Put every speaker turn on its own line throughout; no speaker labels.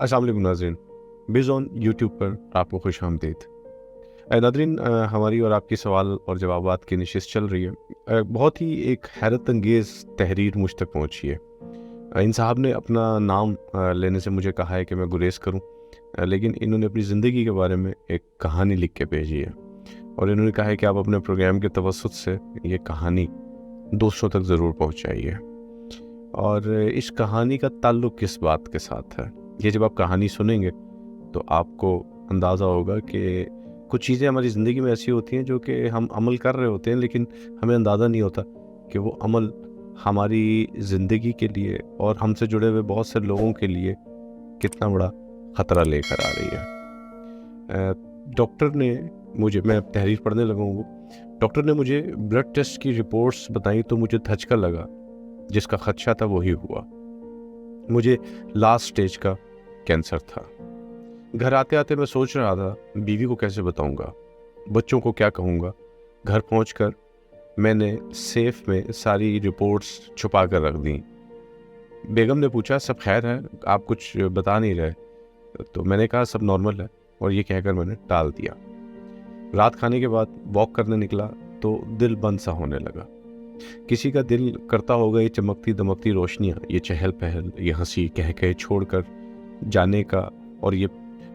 अस्सलाम वालेकुम नाज़रीन, बिज़ ऑन यूट्यूब पर आपको खुश आमदीद। नाज़रीन, हमारी और आपकी सवाल और जवाबात की नशिस्त चल रही है। बहुत ही एक हैरत अंगेज़ तहरीर मुझ तक पहुँची है। इन साहब ने अपना नाम लेने से मुझे कहा है कि मैं गुरेज़ करूँ, लेकिन इन्होंने अपनी ज़िंदगी के बारे में एक कहानी लिख के भेजी है और इन्होंने कहा है कि आप अपने प्रोग्राम के तवस्सुत से ये कहानी दूसरों तक ज़रूर पहुँचाइए। और इस कहानी का ताल्लुक़ किस बात के साथ है, ये जब आप कहानी सुनेंगे तो आपको अंदाज़ा होगा कि कुछ चीज़ें हमारी ज़िंदगी में ऐसी होती हैं जो कि हम अमल कर रहे होते हैं, लेकिन हमें अंदाज़ा नहीं होता कि वो अमल हमारी ज़िंदगी के लिए और हमसे जुड़े हुए बहुत से लोगों के लिए कितना बड़ा ख़तरा लेकर आ रही है। डॉक्टर ने मुझे, मैं तहरीर पढ़ने लगा हूँ, डॉक्टर ने मुझे ब्लड टेस्ट की रिपोर्ट्स बताई तो मुझे धचका लगा। जिसका खदशा था वही हुआ। मुझे लास्ट स्टेज का कैंसर था। घर आते आते मैं सोच रहा था बीवी को कैसे बताऊंगा, बच्चों को क्या कहूँगा। घर पहुंचकर मैंने सेफ में सारी रिपोर्ट्स छुपा कर रख दी। बेगम ने पूछा सब खैर है, आप कुछ बता नहीं रहे? तो मैंने कहा सब नॉर्मल है, और ये कहकर मैंने टाल दिया। रात खाने के बाद वॉक करने निकला तो दिल बंद सा होने लगा। किसी का दिल करता होगा ये चमकती दमकती रोशनियाँ, ये चहल पहल, ये हंसी कह कह छोड़कर जाने का, और ये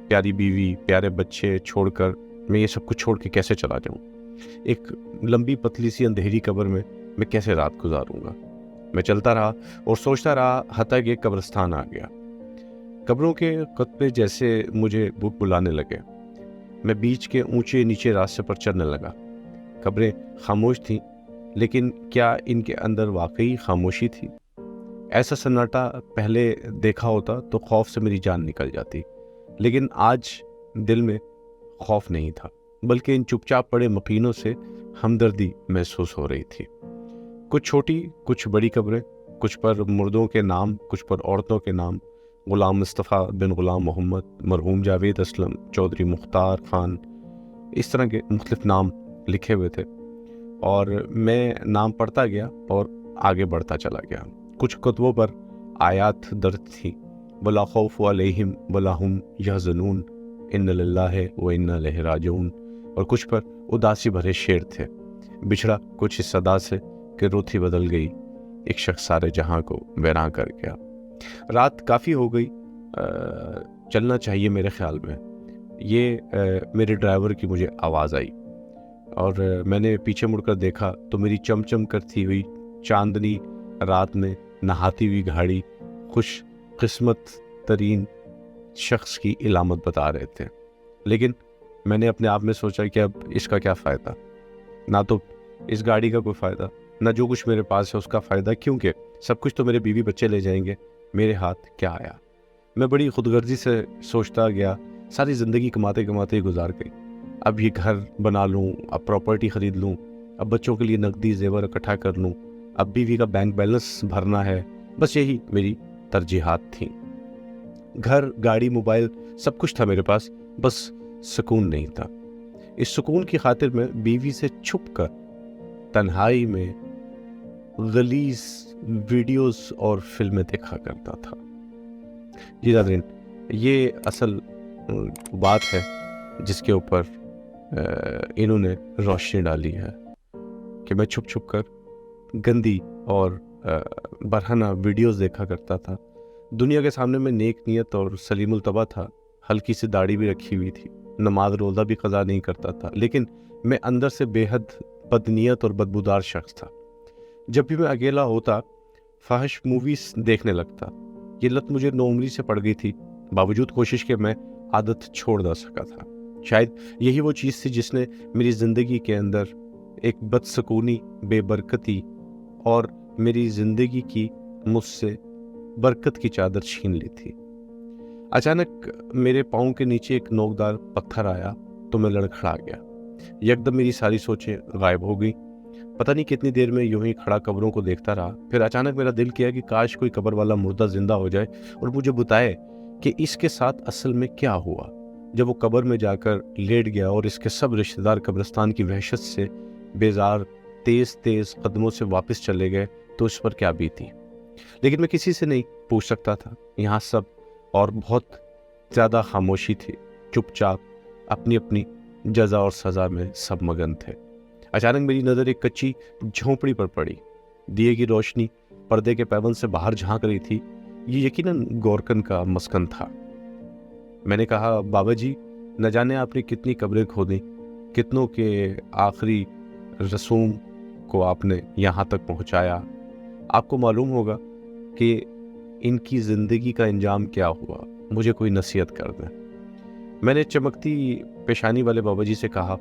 प्यारी बीवी प्यारे बच्चे छोड़कर मैं ये सब कुछ छोड़ के कैसे चला जाऊँ। एक लंबी पतली सी अंधेरी कब्र में मैं कैसे रात गुजारूंगा। मैं चलता रहा और सोचता रहा, हत्ता कि एक कब्रिस्तान आ गया। कब्रों के खुतबे जैसे मुझे बुलाने लगे। मैं बीच के ऊंचे नीचे रास्ते पर चलने लगा। कब्रें खामोश थीं, लेकिन क्या इनके अंदर वाकई खामोशी थी? ऐसा सन्नाटा पहले देखा होता तो खौफ से मेरी जान निकल जाती, लेकिन आज दिल में खौफ नहीं था, बल्कि इन चुपचाप पड़े मकीनों से हमदर्दी महसूस हो रही थी। कुछ छोटी कुछ बड़ी कब्रें, कुछ पर मुर्दों के नाम, कुछ पर औरतों के नाम। गुलाम मुस्तफ़ा बिन गुलाम मोहम्मद, मरहूम जावेद असलम, चौधरी मुख्तार खान, इस तरह के मुख्तलिफ नाम लिखे हुए थे। और मैं नाम पढ़ता गया और आगे बढ़ता चला गया। कुछ कुतुबों पर आयात दर्ज थी, वला खौफ अलैहिम वला हुम यहज़नून इन्ना लिल्लाहि व इन्ना इलैहि राजिऊन। और कुछ पर उदासी भरे शेर थे। बिछड़ा कुछ इस सदा से कि रूठी बदल गई, एक शख्स सारे जहां को वैरां कर गया। रात काफ़ी हो गई, चलना चाहिए मेरे ख्याल में। ये मेरे ड्राइवर की मुझे आवाज़ आई और मैंने पीछे मुड़कर देखा तो मेरी चमचम करती हुई चांदनी रात में नहाती हुई गाड़ी खुश किस्मत तरीन शख्स की इलामत बता रहे थे। लेकिन मैंने अपने आप में सोचा कि अब इसका क्या फ़ायदा, ना तो इस गाड़ी का कोई फ़ायदा, ना जो कुछ मेरे पास है उसका फ़ायदा, क्योंकि सब कुछ तो मेरे बीवी बच्चे ले जाएंगे, मेरे हाथ क्या आया। मैं बड़ी खुदगर्जी से सोचता गया, सारी ज़िंदगी कमाते कमाते ही गुजार गई। अब ये घर बना लूँ, अब प्रॉपर्टी ख़रीद लूँ, अब बच्चों के लिए नकदी जेवर इकट्ठा कर लूँ, अब बीवी का बैंक बैलेंस भरना है, बस यही मेरी तरजीहात थी। घर, गाड़ी, मोबाइल, सब कुछ था मेरे पास, बस सुकून नहीं था। इस सुकून की खातिर मैं बीवी से छुप कर तन्हाई में गलीज वीडियोस और फिल्में देखा करता था। जी नाज़रीन, ये असल बात है जिसके ऊपर इन्होंने रोशनी डाली है कि मैं छुप छुप कर गंदी और बरहना वीडियोस देखा करता था। दुनिया के सामने मैं नेक नियत और सलीमुल तबा था, हल्की सी दाढ़ी भी रखी हुई थी, नमाज रोज़ा भी क़ज़ा नहीं करता था, लेकिन मैं अंदर से बेहद बदनीयत और बदबूदार शख्स था। जब भी मैं अकेला होता फाहिश मूवीज़ देखने लगता। ये लत मुझे नौउम्री से पड़ गई थी, बावजूद कोशिश के मैं आदत छोड़ ना सका था। शायद यही वो चीज़ थी जिसने मेरी ज़िंदगी के अंदर एक बदसकूनी, बेबरकती और मेरी ज़िंदगी की मुझसे बरकत की चादर छीन ली थी। अचानक मेरे पाँव के नीचे एक नोकदार पत्थर आया तो मैं लड़खड़ा गया। यकदम मेरी सारी सोचें गायब हो गई। पता नहीं कितनी देर में यूं ही खड़ा कब्रों को देखता रहा। फिर अचानक मेरा दिल किया कि काश कोई कब्र वाला मुर्दा जिंदा हो जाए और मुझे बताए कि इसके साथ असल में क्या हुआ। जब वो कब्र में जाकर लेट गया और इसके सब रिश्तेदार कब्रिस्तान की वहशत से बेजार तेज तेज कदमों से वापस चले गए तो इस पर क्या बीती। लेकिन मैं किसी से नहीं पूछ सकता था। यहाँ सब और बहुत زیادہ خاموشی تھی، چپ چاپ اپنی اپنی جزا اور سزا میں سب مگن تھے۔ اچانک میری نظر ایک کچی جھونپڑی پر پڑی۔ دیے کی روشنی پردے کے پیون سے باہر جھانک رہی تھی۔ یہ یقیناً گورکن کا مسکن تھا۔ میں نے کہا، بابا جی، نہ جانے آپ نے کتنی قبریں کھودیں، کتنوں کے آخری رسوم کو آپ نے یہاں تک پہنچایا، آپ کو معلوم ہوگا کہ ان کی زندگی کا انجام کیا ہوا، مجھے کوئی نصیحت کر دیں۔ میں نے چمکتی پیشانی والے بابا جی سے کہا،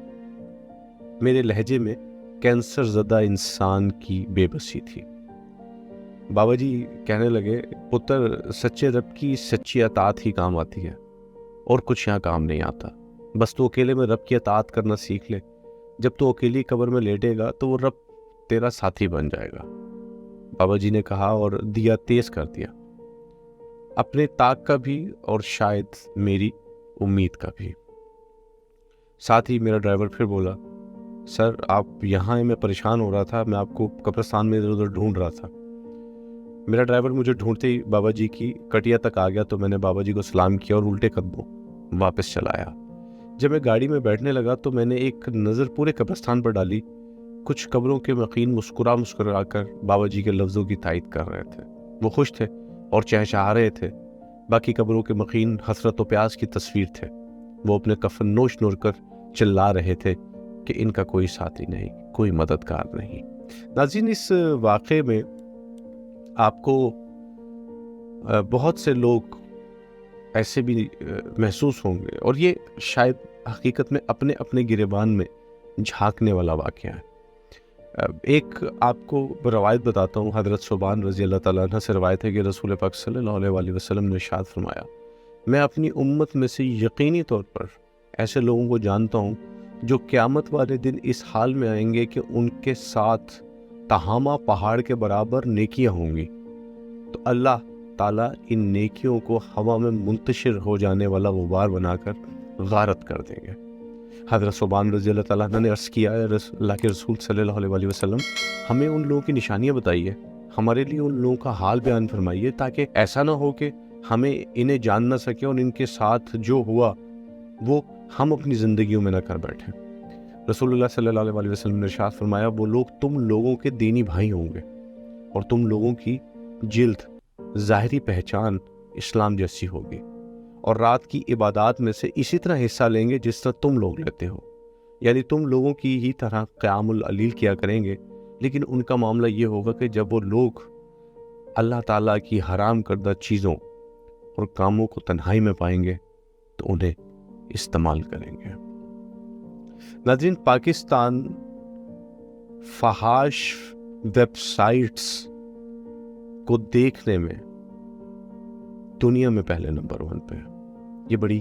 میرے لہجے میں کینسر زدہ انسان کی بے بسی تھی۔ بابا جی کہنے لگے، پتر، سچے رب کی سچی اطاعت ہی کام آتی ہے، اور کچھ یہاں کام نہیں آتا۔ بس تو اکیلے میں رب کی اطاعت کرنا سیکھ لے۔ جب تو اکیلی قبر میں لیٹے گا تو وہ رب تیرا ساتھی بن جائے گا۔ بابا جی نے کہا اور دیا تیز کر دیا، اپنے طاق کا بھی اور شاید میری امید کا بھی۔ ساتھ ہی میرا ڈرائیور پھر بولا، سر آپ یہاں ہیں، میں پریشان ہو رہا تھا، میں آپ کو قبرستان میں ادھر ادھر ڈھونڈ رہا تھا۔ میرا ڈرائیور مجھے ڈھونڈتے ہی بابا جی کی کٹیا تک آ گیا تو میں نے بابا جی کو سلام کیا اور الٹے قدموں واپس چلایا۔ جب میں گاڑی میں بیٹھنے لگا تو میں نے ایک نظر پورے قبرستان پر ڈالی۔ کچھ قبروں کے مقین مسکرا کر بابا جی کے لفظوں کی تائید کر رہے تھے، وہ خوش تھے اور چہچہا رہے تھے۔ باقی قبروں کے مقین حسرت و پیاس کی تصویر تھے، وہ اپنے کفن نوش نور کر چلا رہے تھے کہ ان کا کوئی ساتھی نہیں، کوئی مددگار نہیں۔ ناظرین، اس واقعے میں آپ کو بہت سے لوگ ایسے بھی محسوس ہوں گے، اور یہ شاید حقیقت میں اپنے اپنے گریبان میں جھانکنے والا واقعہ ہے۔ ایک آپ کو روایت بتاتا ہوں، حضرت ثوبان رضی اللہ تعالیٰ عنہ سے روایت ہے کہ رسول پاک صلی اللہ علیہ وسلم نے ارشاد فرمایا، میں اپنی امت میں سے یقینی طور پر ایسے لوگوں کو جانتا ہوں جو قیامت والے دن اس حال میں آئیں گے کہ ان کے ساتھ تہامہ پہاڑ کے برابر نیکیاں ہوں گی، تو اللہ تعالیٰ ان نیکیوں کو ہوا میں منتشر ہو جانے والا غبار بنا کر غارت کر دیں گے۔ حضرت ثوبان رضی اللہ تعالیٰ عنہ نے عرض کیا، اللہ کے رسول صلی اللہ علیہ وسلم، ہمیں ان لوگوں کی نشانیاں بتائیے، ہمارے لیے ان لوگوں کا حال بیان فرمائیے، تاکہ ایسا نہ ہو کہ ہمیں انہیں جان نہ سکے اور ان کے ساتھ جو ہوا وہ ہم اپنی زندگیوں میں نہ کر بیٹھیں۔ رسول اللہ صلی اللہ علیہ وسلم نے ارشاد فرمایا، وہ لوگ تم لوگوں کے دینی بھائی ہوں گے، اور تم لوگوں کی جلد ظاہری پہچان اسلام جیسی ہوگی، اور رات کی عبادات میں سے اسی طرح حصہ لیں گے جس طرح تم لوگ لیتے ہو، یعنی تم لوگوں کی ہی طرح قیام اللیل کیا کریں گے، لیکن ان کا معاملہ یہ ہوگا کہ جب وہ لوگ اللہ تعالیٰ کی حرام کردہ چیزوں اور کاموں کو تنہائی میں پائیں گے تو انہیں استعمال کریں گے۔ ناظرین، پاکستان فحاش ویب سائٹس کو دیکھنے میں دنیا میں پہلے نمبر 1 پہ ہے۔ یہ بڑی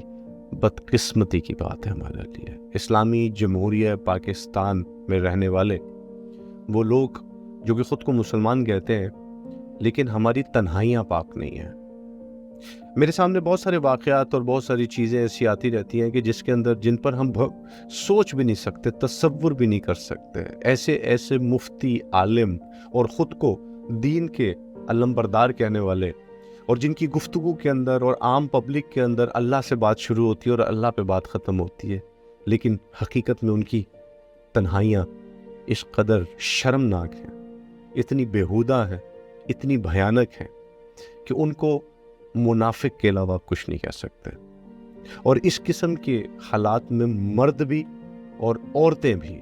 بدقسمتی کی بات ہے ہمارے لیے۔ اسلامی جمہوریہ پاکستان میں رہنے والے وہ لوگ جو کہ خود کو مسلمان کہتے ہیں، لیکن ہماری تنہائیاں پاک نہیں ہیں۔ میرے سامنے بہت سارے واقعات اور بہت ساری چیزیں ایسی آتی رہتی ہیں کہ جس کے اندر جن پر ہم سوچ بھی نہیں سکتے، تصور بھی نہیں کر سکتے۔ ایسے مفتی، عالم اور خود کو دین کے علمبردار کہنے والے، اور جن کی گفتگو کے اندر اور عام پبلک کے اندر اللہ سے بات شروع ہوتی ہے اور اللہ پہ بات ختم ہوتی ہے، لیکن حقیقت میں ان کی تنہائیاں اس قدر شرمناک ہیں، اتنی بیہودہ ہیں، اتنی بھیانک ہیں کہ ان کو منافق کے علاوہ کچھ نہیں کہہ سکتے۔ اور اس قسم کے حالات میں مرد بھی اور عورتیں بھی،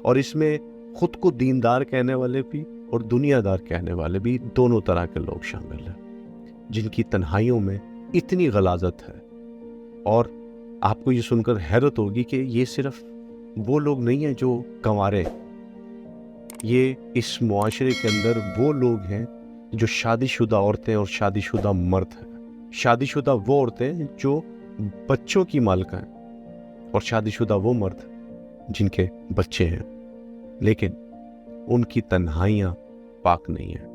اور اس میں خود کو دیندار کہنے والے بھی اور دنیا دار کہنے والے بھی، دونوں طرح کے لوگ شامل ہیں جن کی تنہائیوں میں اتنی غلاظت ہے۔ اور آپ کو یہ سن کر حیرت ہوگی کہ یہ صرف وہ لوگ نہیں ہیں جو کنوارے، یہ اس معاشرے کے اندر وہ لوگ ہیں جو شادی شدہ عورتیں اور شادی شدہ مرد ہیں۔ شادی شدہ وہ عورتیں جو بچوں کی مالکہ ہیں، اور شادی شدہ وہ مرد جن کے بچے ہیں، لیکن ان کی تنہائیاں پاک نہیں ہیں۔